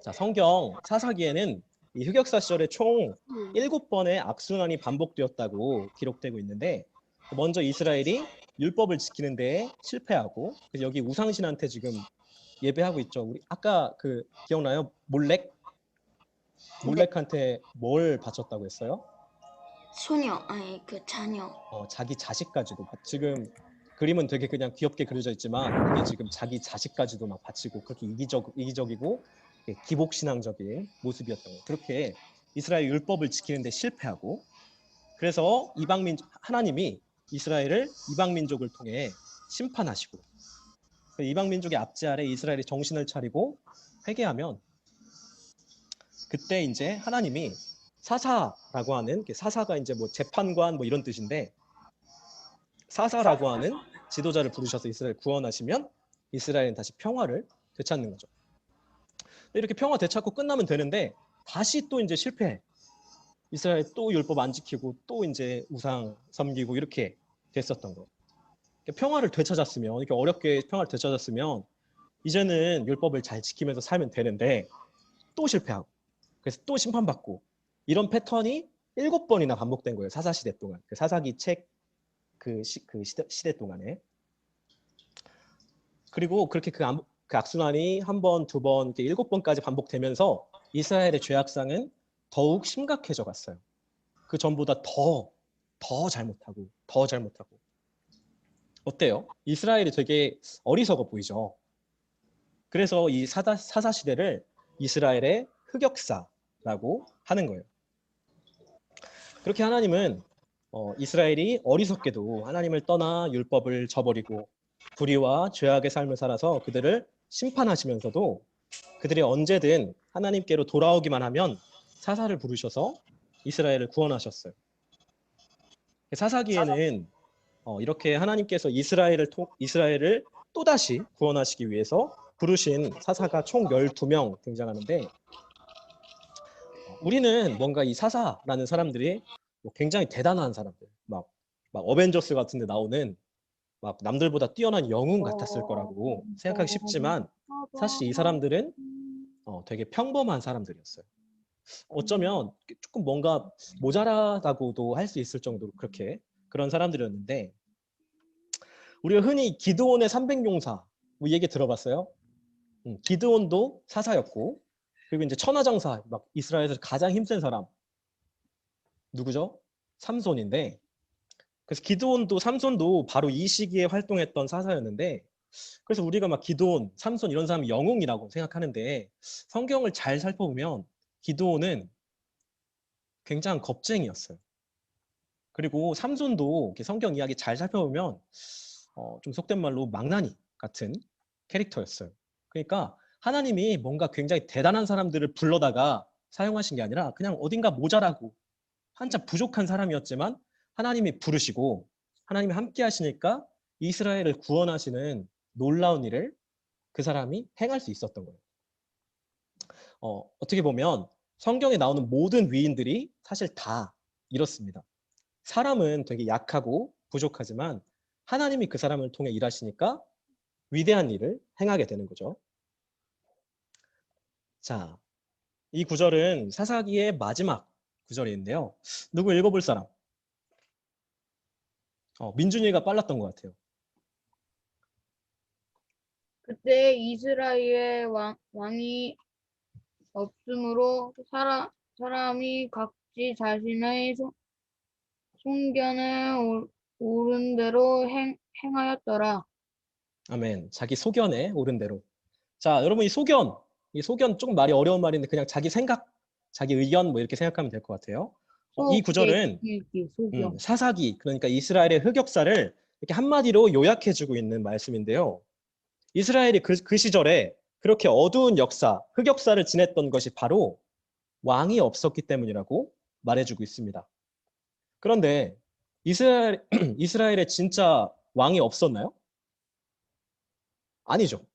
자, 성경 사사기에는 이 흑역사 시절에 총 7번의 악순환이 반복되었다고 기록되고 있는데 먼저 이스라엘이 율법을 지키는 데에 실패하고 여기 우상신한테 지금 예배하고 있죠. 우리 아까 기억나요? 몰렉한테 뭘 바쳤다고 했어요? 자녀. 자기 자식까지도 지금 그림은 되게 그냥 귀엽게 그려져 있지만 이게 지금 자기 자식까지도 막 바치고 그렇게 이기적이고 기복신앙적인 모습이었던 거예요. 그렇게 이스라엘 율법을 지키는데 실패하고 그래서 하나님이 이스라엘을 이방민족을 통해 심판하시고 이방민족의 압제 아래 이스라엘이 정신을 차리고 회개하면 그때 이제 하나님이 사사라고 하는 사사가 이제 뭐 재판관 뭐 이런 뜻인데 사사라고 하는 지도자를 부르셔서 이스라엘 구원하시면 이스라엘은 다시 평화를 되찾는 거죠. 이렇게 평화 되찾고 끝나면 되는데 다시 또 이제 실패해. 이스라엘 또 율법 안 지키고 또 이제 우상 섬기고 이렇게 됐었던 거예요. 평화를 되찾았으면 이렇게 어렵게 평화를 되찾았으면 이제는 율법을 잘 지키면서 살면 되는데 또 실패하고 그래서 또 심판받고 이런 패턴이 7번이나 반복된 거예요. 사사시대 동안. 사사기 책 시대 동안에. 그리고 그렇게 그 악순환이 한 번, 두 번, 이렇게 7번까지 반복되면서 이스라엘의 죄악상은 더욱 심각해져 갔어요. 그 전보다 더 잘못하고 더 잘못하고. 어때요? 이스라엘이 되게 어리석어 보이죠. 그래서 이 사사 시대를 이스라엘의 흑역사라고 하는 거예요. 그렇게 하나님은 이스라엘이 어리석게도 하나님을 떠나 율법을 저버리고 불의와 죄악의 삶을 살아서 그들을 심판하시면서도 그들이 언제든 하나님께로 돌아오기만 하면 사사를 부르셔서 이스라엘을 구원하셨어요. 사사기에는 이렇게 하나님께서 이스라엘을 또다시 구원하시기 위해서 부르신 사사가 총 12명 등장하는데, 우리는 뭔가 이 사사라는 사람들이 굉장히 대단한 사람들, 막 어벤져스 같은 데 나오는 막 남들보다 뛰어난 영웅 같았을 거라고 생각하기 쉽지만, 사실 이 사람들은 되게 평범한 사람들이었어요. 어쩌면 조금 뭔가 모자라다고도 할 수 있을 정도로 그런 사람들이었는데, 우리가 흔히 기드온의 300용사 뭐 얘기 들어봤어요? 기드온도 사사였고, 그리고 이제 천하장사, 막 이스라엘에서 가장 힘센 사람 누구죠? 삼손인데, 그래서 기드온도 삼손도 바로 이 시기에 활동했던 사사였는데, 그래서 우리가 막 기드온, 삼손 이런 사람이 영웅이라고 생각하는데, 성경을 잘 살펴보면 기드온은 굉장한 겁쟁이였어요. 그리고 삼손도 이렇게 성경 이야기 잘 살펴보면 좀 속된 말로 망나니 같은 캐릭터였어요. 그러니까 하나님이 뭔가 굉장히 대단한 사람들을 불러다가 사용하신 게 아니라 그냥 어딘가 모자라고 한참 부족한 사람이었지만 하나님이 부르시고 하나님이 함께 하시니까 이스라엘을 구원하시는 놀라운 일을 그 사람이 행할 수 있었던 거예요. 어떻게 보면 성경에 나오는 모든 위인들이 사실 다 이렇습니다. 사람은 되게 약하고 부족하지만 하나님이 그 사람을 통해 일하시니까 위대한 일을 행하게 되는 거죠. 자, 이 구절은 사사기의 마지막 구절인데요. 누구 읽어볼 사람? 민준이가 빨랐던 것 같아요. 그때 이스라엘의 왕이 없으므로 사람이 각지 자신의 소견에 옳은 대로 행하였더라. 아멘. 자기 소견에 옳은 대로. 자, 여러분 이 소견 조금 말이 어려운 말인데 그냥 자기 생각, 자기 의견 뭐 이렇게 생각하면 될 것 같아요. 이 구절은 소견. 사사기, 그러니까 이스라엘의 흑역사를 이렇게 한마디로 요약해주고 있는 말씀인데요. 이스라엘이 그 시절에 그렇게 어두운 역사, 흑역사를 지냈던 것이 바로 왕이 없었기 때문이라고 말해주고 있습니다. 그런데 이스라엘에 진짜 왕이 없었나요? 아니죠.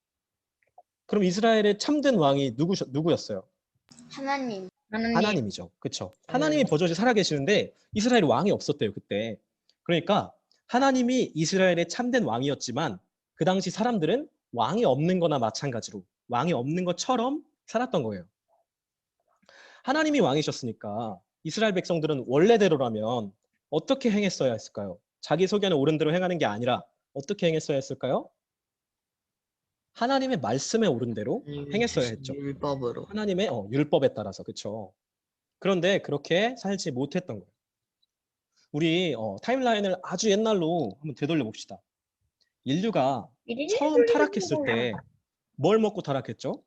그럼 이스라엘의 참된 왕이 누구였어요? 하나님. 하나님이죠. 그렇죠. 하나님이 버젓이 살아계시는데 이스라엘에 왕이 없었대요, 그때. 그러니까 하나님이 이스라엘의 참된 왕이었지만 그 당시 사람들은 왕이 없는 거나 마찬가지로 왕이 없는 것처럼 살았던 거예요. 하나님이 왕이셨으니까 이스라엘 백성들은 원래대로라면 어떻게 행했어야 했을까요? 자기 소견에 옳은 대로 행하는 게 아니라 어떻게 행했어야 했을까요? 하나님의 말씀에 옳은 대로 행했어야 했죠. 율법으로. 하나님의 율법에 따라서. 그렇죠. 그런데 그렇게 살지 못했던 거예요. 우리 타임라인을 아주 옛날로 한번 되돌려 봅시다. 인류가 처음 타락했을 때 뭘 먹고 타락했죠?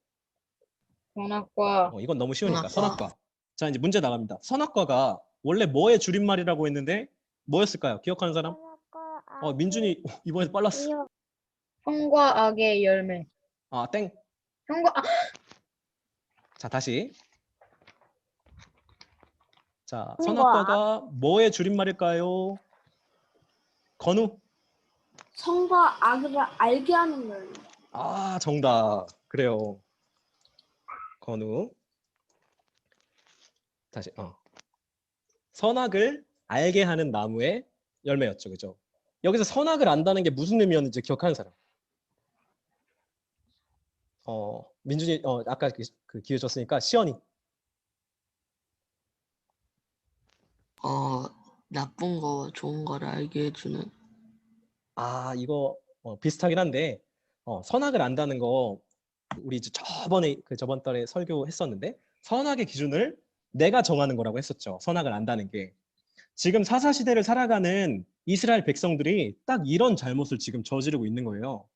선악과. 이건 너무 쉬우니까. 선악과. 선악과. 자, 이제 문제 나갑니다. 선악과가 원래 뭐의 줄임말이라고 했는데 뭐였을까요? 기억하는 사람? 민준이 이번에 빨랐어. 선과 악의 열매. 아, 땡. 자, 다시. 자, 선악과가 뭐의 줄임말일까요? 건우. 성과 악을 알게 하는 거예요. 아, 정답. 그래요. 건우. 다시. 선악을 알게 하는 나무의 열매였죠. 그죠? 여기서 선악을 안다는 게 무슨 의미였는지 기억하는 사람? 민준이 아까 그 기회 줬으니까 시연이. 나쁜 거 좋은 거를 알게 해주는. 이거 비슷하긴 한데 선악을 안다는 거 우리 이제 저번 달에 설교했었는데 선악의 기준을 내가 정하는 거라고 했었죠. 선악을 안다는 게. 지금 사사시대를 살아가는 이스라엘 백성들이 딱 이런 잘못을 지금 저지르고 있는 거예요.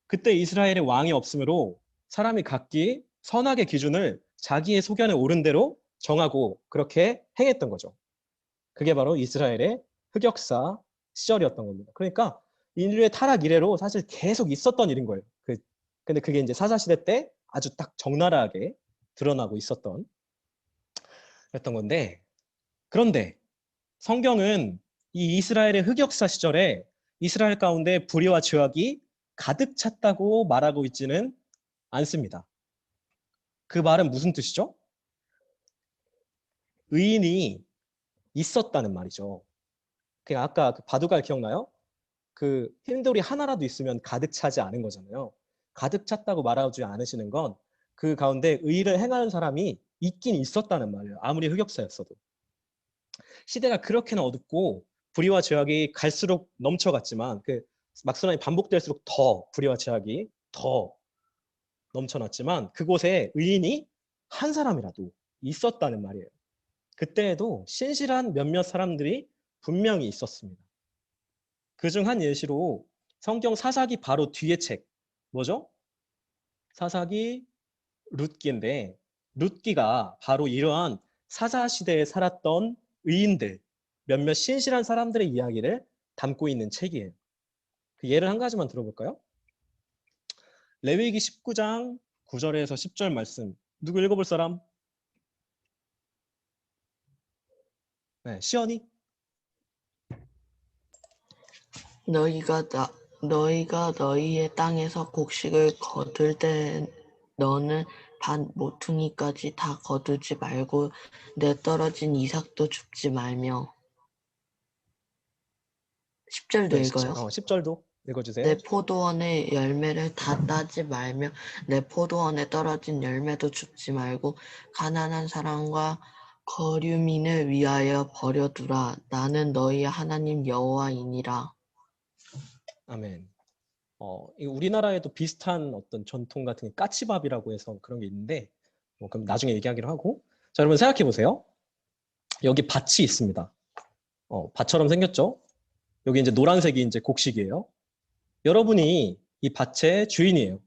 그때 이스라엘의 왕이 없으므로 사람이 각기 선악의 기준을 자기의 소견에 옳은 대로 정하고 그렇게 행했던 거죠. 그게 바로 이스라엘의 흑역사 시절이었던 겁니다. 그러니까 인류의 타락 이래로 사실 계속 있었던 일인 거예요. 근데 그게 이제 사사시대 때 아주 딱 적나라하게 드러나고 있었던 건데, 그런데 성경은 이 이스라엘의 흑역사 시절에 이스라엘 가운데 불의와 죄악이 가득 찼다고 말하고 있지는 않습니다. 그 말은 무슨 뜻이죠? 의인이 있었다는 말이죠. 그냥 아까 그 바둑알 기억나요? 그 흰돌이 하나라도 있으면 가득 차지 않은 거잖아요. 가득 찼다고 말하지 않으시는 건 그 가운데 의를 행하는 사람이 있긴 있었다는 말이에요. 아무리 흑역사였어도. 시대가 그렇게나 어둡고 불의와 죄악이 갈수록 넘쳐갔지만 그 막선왕이 반복될수록 더 불의와 죄악이 더 넘쳐났지만 그곳에 의인이 한 사람이라도 있었다는 말이에요. 그때에도 신실한 몇몇 사람들이 분명히 있었습니다. 그중 한 예시로 성경 사사기 바로 뒤의 책 뭐죠? 사사기 룻기인데 룻기가 바로 이러한 사사시대에 살았던 의인들 몇몇 신실한 사람들의 이야기를 담고 있는 책이에요. 그 예를 한 가지만 들어볼까요? 레위기 19장 9절에서 10절 말씀 누구 읽어볼 사람? 네, 시연이. 너희가 너희의 땅에서 곡식을 거둘 때 너는 반 모퉁이까지 다 거두지 말고 내 떨어진 이삭도 줍지 말며. 10절도 네, 읽어요. 10절도 읽어주세요. 내 포도원의 열매를 다 따지 말며 내 포도원에 떨어진 열매도 줍지 말고 가난한 사람과 거류민을 위하여 버려두라. 나는 너희의 하나님 여호와이니라. 아멘. 우리나라에도 비슷한 어떤 전통 같은 게 까치밥이라고 해서 그런 게 있는데 그럼 나중에 얘기하기로 하고. 자, 여러분 생각해 보세요. 여기 밭이 있습니다. 밭처럼 생겼죠? 여기 이제 노란색이 이제 곡식이에요. 여러분이 이 밭의 주인이에요.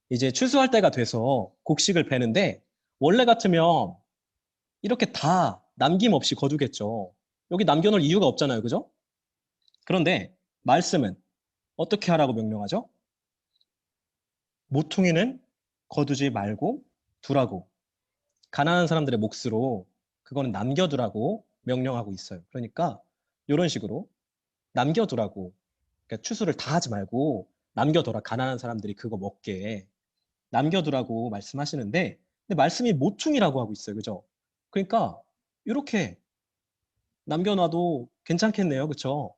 이제 추수할 때가 돼서 곡식을 베는데 원래 같으면 이렇게 다 남김없이 거두겠죠. 여기 남겨놓을 이유가 없잖아요. 그죠? 그런데 말씀은 어떻게 하라고 명령하죠? 모퉁이는 거두지 말고 두라고. 가난한 사람들의 몫으로 그거는 남겨두라고 명령하고 있어요. 그러니까 이런 식으로 남겨두라고. 그러니까 추수를 다 하지 말고 남겨둬라. 가난한 사람들이 그거 먹게 남겨두라고 말씀하시는데 근데 말씀이 모퉁이라고 하고 있어요. 그죠? 그러니까 이렇게 남겨놔도 괜찮겠네요. 그렇죠?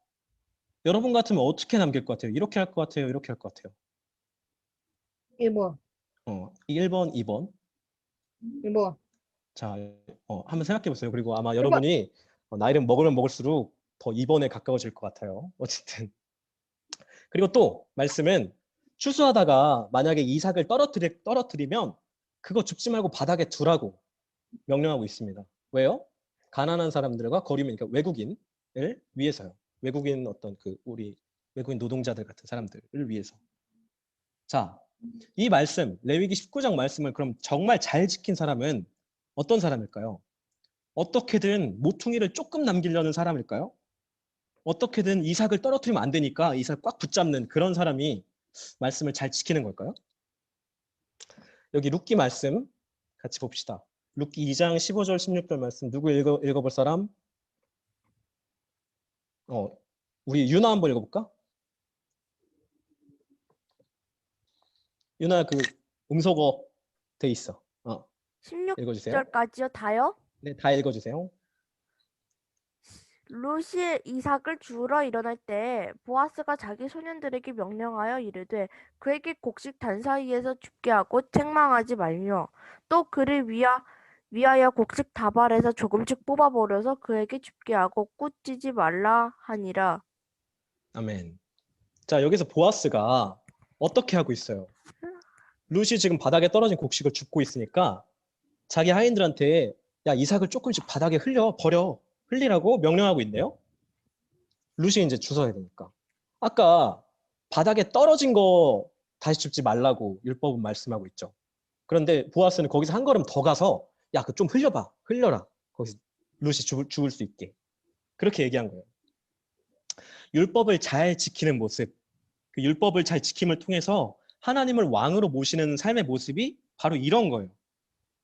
여러분 같으면 어떻게 남길 것 같아요? 이렇게 할 것 같아요? 이렇게 할 것 같아요? 1번. 1번, 2번. 1번. 자, 한번 생각해 보세요. 그리고 아마 여러분이 나이를 먹으면 먹을수록 더 2번에 가까워질 것 같아요. 어쨌든. 그리고 또 말씀은 추수하다가 만약에 이삭을 떨어뜨리면 그거 줍지 말고 바닥에 두라고 명령하고 있습니다. 왜요? 가난한 사람들과 거리면 그러니까 외국인을 위해서요. 외국인 어떤 우리 외국인 노동자들 같은 사람들을 위해서. 자, 이 말씀 레위기 19장 말씀을 그럼 정말 잘 지킨 사람은 어떤 사람일까요? 어떻게든 모퉁이를 조금 남기려는 사람일까요? 어떻게든 이삭을 떨어뜨리면 안 되니까 이삭을 꽉 붙잡는 그런 사람이 말씀을 잘 지키는 걸까요? 여기 룻기 말씀 같이 봅시다. 룻기 2장 15절 16절 말씀 누구 읽어볼 사람? 우리 유나 한번 읽어볼까? 유나 그 음소거 돼 있어. 읽어주세요. 16절까지요? 다요? 네, 다 읽어주세요. 룻이 이삭을 주우러 일어날 때 보아스가 자기 소년들에게 명령하여 이르되 그에게 곡식 단 사이에서 줍게 하고 책망하지 말며 또 그를 위하여 곡식 다발에서 조금씩 뽑아버려서 그에게 줍게 하고 꾸짖지 말라 하니라. 아멘. 자, 여기서 보아스가 어떻게 하고 있어요? 룻이 지금 바닥에 떨어진 곡식을 줍고 있으니까 자기 하인들한테 야, 이삭을 조금씩 바닥에 버려. 흘리라고 명령하고 있네요. 룻이 이제 주워야 되니까. 아까 바닥에 떨어진 거 다시 줍지 말라고 율법은 말씀하고 있죠. 그런데 보아스는 거기서 한 걸음 더 가서 야, 그 좀 흘려라. 거기서 룻이 죽을 수 있게. 그렇게 얘기한 거예요. 율법을 잘 지키는 모습, 그 율법을 잘 지킴을 통해서 하나님을 왕으로 모시는 삶의 모습이 바로 이런 거예요.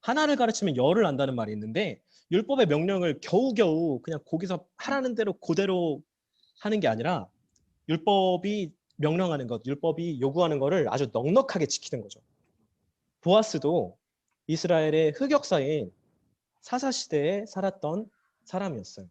하나를 가르치면 열을 안다는 말이 있는데 율법의 명령을 겨우겨우 그냥 거기서 하라는 대로 그대로 하는 게 아니라 율법이 명령하는 것, 율법이 요구하는 것을 아주 넉넉하게 지키는 거죠. 보아스도 이스라엘의 흑역사인 사사시대에 살았던 사람이었어요.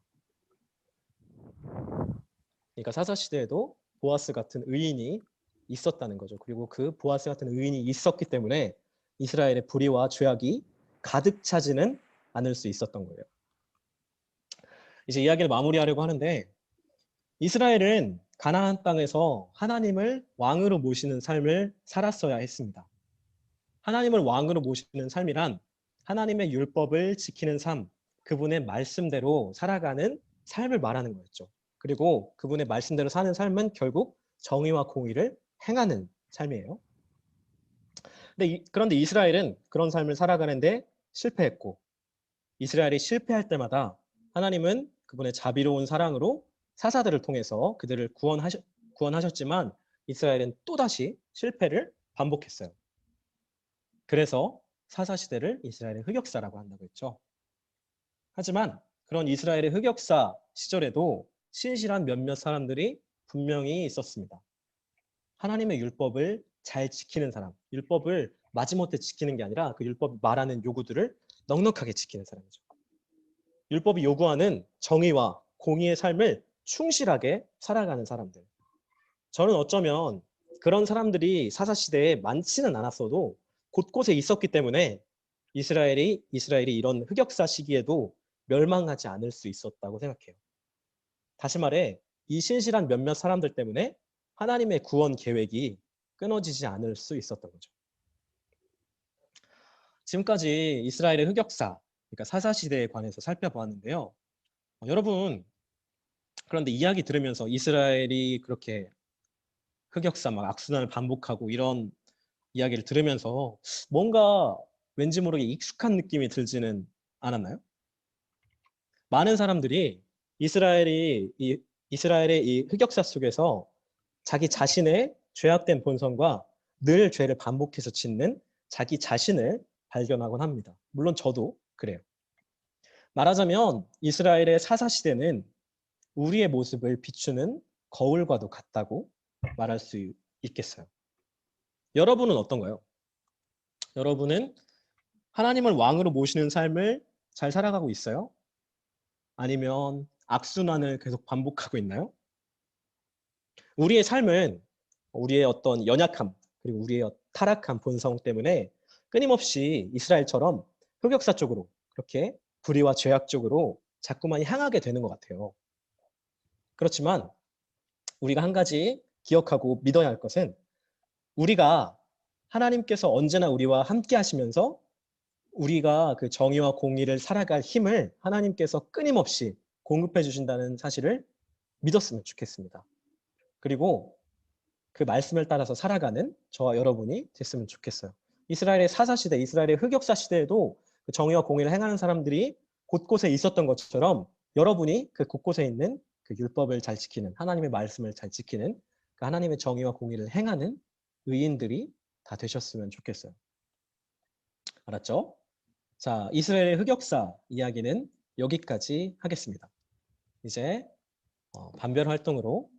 그러니까 사사시대에도 보아스 같은 의인이 있었다는 거죠. 그리고 그 보아스 같은 의인이 있었기 때문에 이스라엘의 불의와 죄악이 가득 차지는 않을 수 있었던 거예요. 이제 이야기를 마무리하려고 하는데 이스라엘은 가나안 땅에서 하나님을 왕으로 모시는 삶을 살았어야 했습니다. 하나님을 왕으로 모시는 삶이란 하나님의 율법을 지키는 삶, 그분의 말씀대로 살아가는 삶을 말하는 거였죠. 그리고 그분의 말씀대로 사는 삶은 결국 정의와 공의를 행하는 삶이에요. 그런데 이스라엘은 그런 삶을 살아가는데 실패했고 이스라엘이 실패할 때마다 하나님은 그분의 자비로운 사랑으로 사사들을 통해서 그들을 구원하셨지만 이스라엘은 또다시 실패를 반복했어요. 그래서 사사시대를 이스라엘의 흑역사라고 한다고 했죠. 하지만 그런 이스라엘의 흑역사 시절에도 신실한 몇몇 사람들이 분명히 있었습니다. 하나님의 율법을 잘 지키는 사람, 율법을 마지못해 지키는 게 아니라 그 율법이 말하는 요구들을 넉넉하게 지키는 사람이죠. 율법이 요구하는 정의와 공의의 삶을 충실하게 살아가는 사람들. 저는 어쩌면 그런 사람들이 사사시대에 많지는 않았어도 곳곳에 있었기 때문에 이스라엘이 이런 흑역사 시기에도 멸망하지 않을 수 있었다고 생각해요. 다시 말해 이 신실한 몇몇 사람들 때문에 하나님의 구원 계획이 끊어지지 않을 수 있었던 거죠. 지금까지 이스라엘의 흑역사, 그러니까 사사시대에 관해서 살펴보았는데요. 여러분, 그런데 이야기 들으면서 이스라엘이 그렇게 흑역사 막 악순환을 반복하고 이런 이야기를 들으면서 뭔가 왠지 모르게 익숙한 느낌이 들지는 않았나요? 많은 사람들이 이스라엘의 이 흑역사 속에서 자기 자신의 죄악된 본성과 늘 죄를 반복해서 짓는 자기 자신을 발견하곤 합니다. 물론 저도 그래요. 말하자면 이스라엘의 사사시대는 우리의 모습을 비추는 거울과도 같다고 말할 수 있겠어요. 여러분은 어떤가요? 여러분은 하나님을 왕으로 모시는 삶을 잘 살아가고 있어요? 아니면 악순환을 계속 반복하고 있나요? 우리의 삶은 우리의 어떤 연약함 그리고 우리의 타락한 본성 때문에 끊임없이 이스라엘처럼 흑역사 쪽으로 그렇게 불의와 죄악 쪽으로 자꾸만 향하게 되는 것 같아요. 그렇지만 우리가 한 가지 기억하고 믿어야 할 것은 우리가 하나님께서 언제나 우리와 함께 하시면서 우리가 그 정의와 공의를 살아갈 힘을 하나님께서 끊임없이 공급해 주신다는 사실을 믿었으면 좋겠습니다. 그리고 그 말씀을 따라서 살아가는 저와 여러분이 됐으면 좋겠어요. 이스라엘의 사사시대, 이스라엘의 흑역사 시대에도 그 정의와 공의를 행하는 사람들이 곳곳에 있었던 것처럼 여러분이 그 곳곳에 있는 그 율법을 잘 지키는, 하나님의 말씀을 잘 지키는 그 하나님의 정의와 공의를 행하는 의인들이 다 되셨으면 좋겠어요. 알았죠? 자, 이스라엘의 흑역사 이야기는 여기까지 하겠습니다. 이제 반별 활동으로